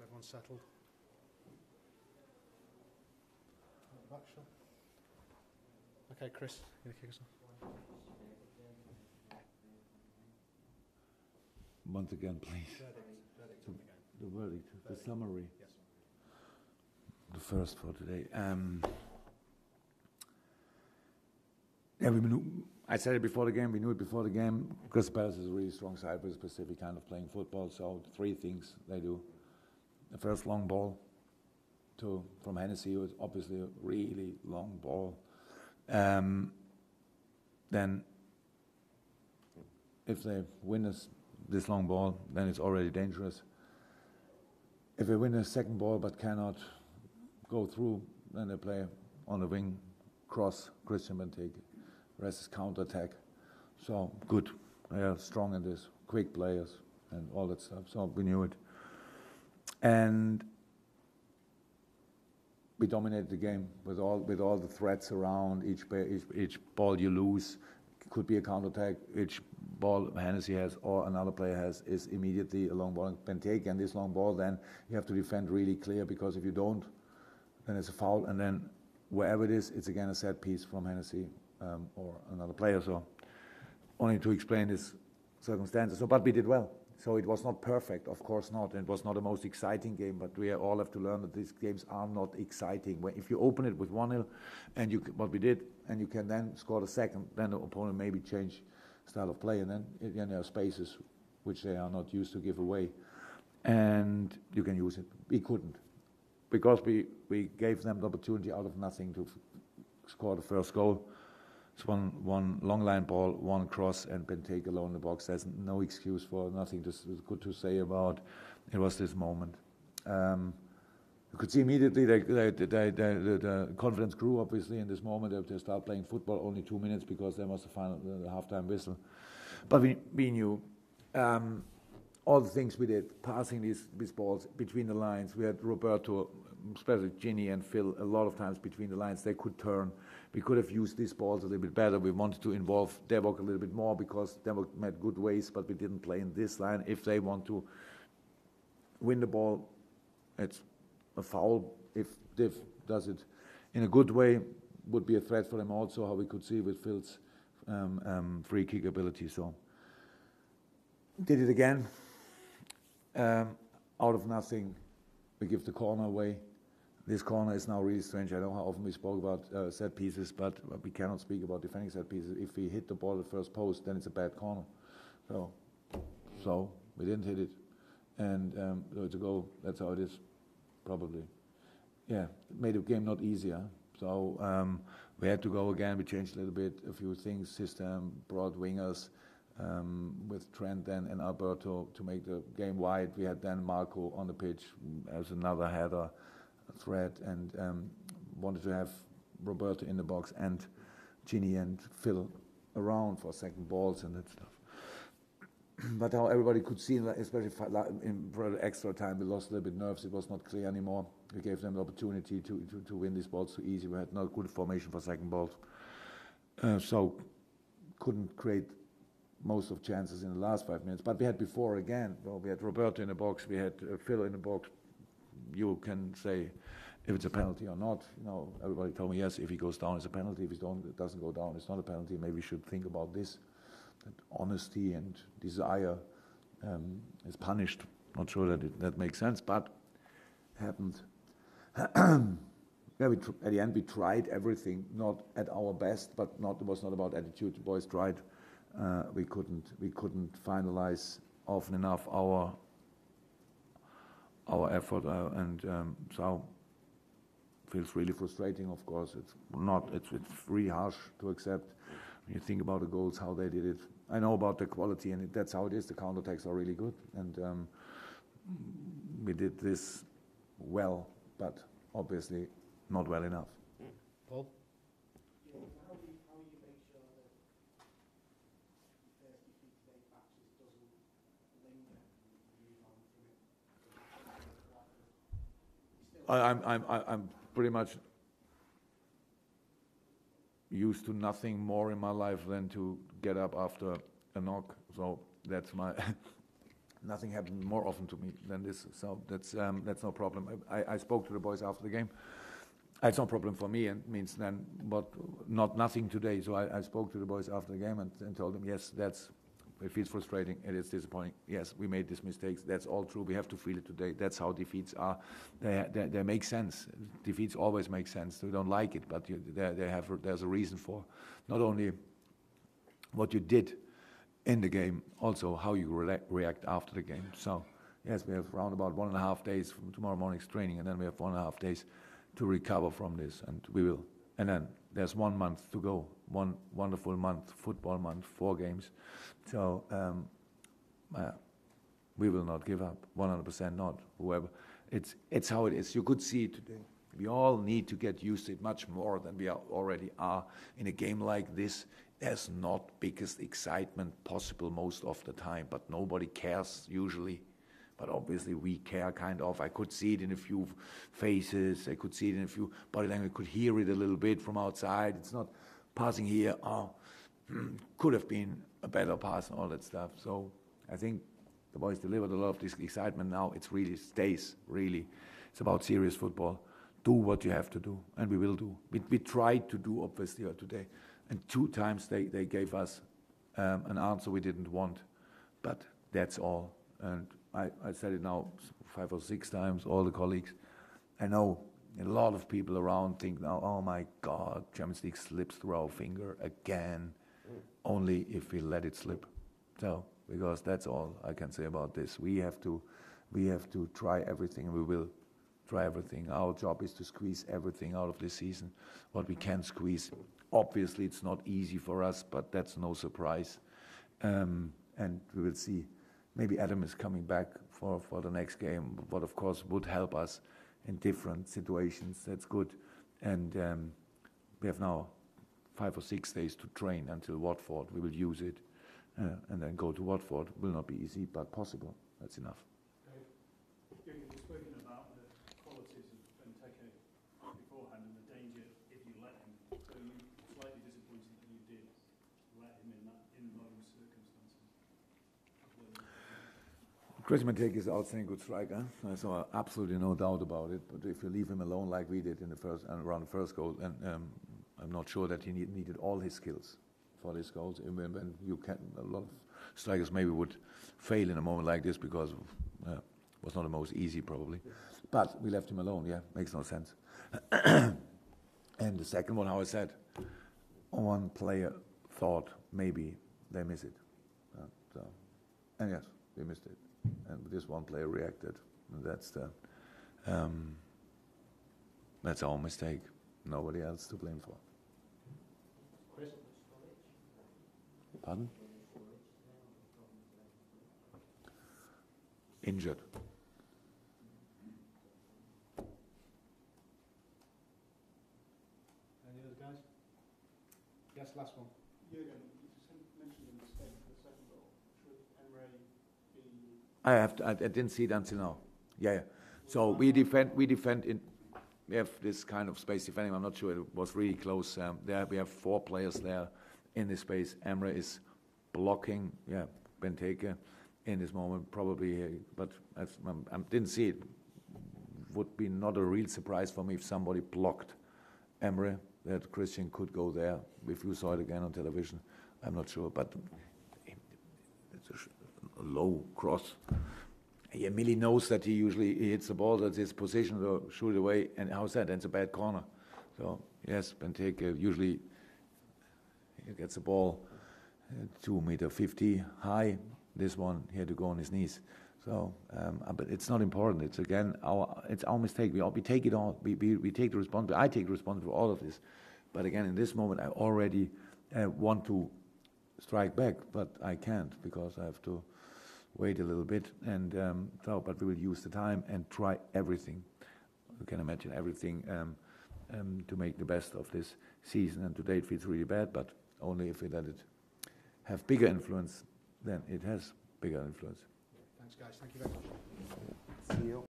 so everyone's settled. Okay, Chris, you gonna kick us off? Once again, please. The verdict, the summary. Yes. The first for today. Yeah, I said it before the game, we knew it before the game. Crystal Palace is a really strong side with a specific kind of playing football, so 3 things they do. The first long ball from Hennessy was obviously a really long ball. Then if they win this long ball, then it's already dangerous. If they win a second ball but cannot go through, then they play on the wing, cross, Christian Benteke. Rest is counter-attack. So good. They are strong in this, quick players and all that stuff. So we knew it. And we dominated the game with all the threats around. Each ball you lose could be a counter-attack. Each ball Hennessy has or another player has is immediately a long ball. Benteke, and this long ball, then you have to defend really clear, because if you don't, then it's a foul, and then wherever it is, it's again a set piece from Hennessy or another player. So only to explain this circumstances. So, but we did well. So it was not perfect, of course not. And it was not the most exciting game, but we all have to learn that these games are not exciting. If you open it with 1-0, and what we did, and you can then score the second, then the opponent maybe change style of play, and then there are spaces which they are not used to give away, and you can use it. We couldn't, because we gave them the opportunity out of nothing to score the first goal. It's one long line ball, one cross, and Benteke alone in the box. There's no excuse for nothing good to say about. It was this moment. You could see immediately the confidence grew, obviously, in this moment. They start playing football only 2 minutes, because there was the halftime whistle. But we knew all the things we did, passing these balls between the lines. We had Roberto, especially Ginny and Phil, a lot of times between the lines. They could turn. We could have used these balls a little bit better. We wanted to involve Devok a little bit more, because Devok made good ways, but we didn't play in this line. If they want to win the ball, it's a foul. If Div does it in a good way, would be a threat for them also, how we could see with Phil's free kick ability. So did it again. Out of nothing, we give the corner away. This corner is now really strange. I know how often we spoke about set pieces, but we cannot speak about defending set pieces. If we hit the ball at the first post, then it's a bad corner. So we didn't hit it, and so it's a goal. That's how it is, probably. Yeah, it made the game not easier. So we had to go again. We changed a little bit, a few things, system, brought wingers with Trent and Alberto to make the game wide. We had then Marco on the pitch as another header threat, and wanted to have Roberto in the box and Ginny and Phil around for second balls and that stuff. But how everybody could see, especially for the extra time, we lost a little bit nerves. It was not clear anymore. We gave them the opportunity to win these balls too easy. We had no good formation for second balls, so couldn't create most of chances in the last 5 minutes. But we had before again. Well, we had Roberto in the box. We had Phil in the box. You can say if it's a penalty or not. You know, everybody told me yes. If he goes down, it's a penalty. If it doesn't go down, it's not a penalty. Maybe we should think about this. That honesty and desire is punished. Not sure that that makes sense, but happened. Yeah, at the end we tried everything, not at our best, but it was not about attitude. The boys tried. We couldn't finalize often enough our effort, and so feels really frustrating. Of course, it's really harsh to accept. When you think about the goals, how they did it. I know about the quality, and that's how it is. The counterattacks are really good, and we did this well, but obviously not well enough. Paul? How do you make sure that the first defeat matches doesn't linger and move on from it? I'm pretty much used to nothing more in my life than to get up after a knock. So that's my Nothing happened more often to me than this, so that's no problem. I spoke to the boys after the game. It's no problem for me, and means then, but nothing today. So I spoke to the boys after the game and told them, yes, it feels frustrating. It is disappointing. Yes, we made these mistakes. That's all true. We have to feel it today. That's how defeats are. They make sense. Defeats always make sense. We don't like it, but there's a reason for not only what you did in the game, also how you react after the game. So, yes, we have around about 1.5 days from tomorrow morning's training, and then we have 1.5 days to recover from this, and we will. And then there's 1 month to go, one wonderful month, football month, 4 games. So we will not give up, 100% not, whoever. It's how it is. You could see it today. We all need to get used to it much more than we already are. In a game like this, there's not biggest excitement possible most of the time, but nobody cares usually. But obviously we care kind of. I could see it in a few faces. I could see it in a few body language. I could hear it a little bit from outside. It's not passing here. Oh, could have been a better pass and all that stuff. So I think the boys delivered a lot of this excitement now. It's really stays, really. It's about serious football. Do what you have to do, and we will do. We tried to do, obviously, today. And 2 times they gave us an answer we didn't want. But that's all. And I said it now 5 or 6 times, all the colleagues. I know a lot of people around think now, oh my God, Champions League slips through our finger again, only if we let it slip. So, because that's all I can say about this. We have to try everything, and we will try everything. Our job is to squeeze everything out of this season, what we can squeeze. Obviously, it's not easy for us, but that's no surprise. And we will see. Maybe Adam is coming back for the next game, but of course would help us in different situations. That's good. And we have now 5 or 6 days to train until Watford. We will use it and then go to Watford. Will not be easy, but possible. That's enough. Jurgen, you've spoken about the qualities of Benteke beforehand and the danger if you let him. So you're slightly disappointed that you did let him in those circumstances. Chris Benteke is an outstanding good striker, so absolutely no doubt about it. But if you leave him alone like we did in the first and around the first goal, and I'm not sure that he needed all his skills for this goal. When you can, a lot of strikers maybe would fail in a moment like this because it was not the most easy probably. But we left him alone. Yeah, makes no sense. And the second one, how I said, one player thought maybe they miss it. And yes, we missed it. And this one player reacted. And that's our mistake. Nobody else to blame for. Chris? Pardon? Injured. Any other guys? Yes, last one. Jurgen, you just mentioned a mistake for the second goal. Should Emre be... I didn't see it until now. Yeah. So we defend in. We have this kind of space defending. I'm not sure it was really close. There we have 4 players there in this space. Emre is blocking. Yeah, Benteke in this moment probably. But I didn't see it. Would be not a real surprise for me if somebody blocked Emre. That Christian could go there. If you saw it again on television, I'm not sure. But it's a low cross. Yeah, Millie knows that he usually hits the ball, that's his position to shoot it away, and how's that? That's a bad corner. So, yes, Benteke usually he gets the ball 2.50 meters high. This one, he had to go on his knees. So, but it's not important. It's again, it's our mistake. We take it all. We take the responsibility. I take the responsibility for all of this. But again, in this moment, I already want to strike back, but I can't because I have to wait a little bit, and but we will use the time and try everything. You can imagine everything to make the best of this season. And today it feels really bad, but only if we let it have bigger influence, then it has bigger influence. Thanks, guys. Thank you very much. See you.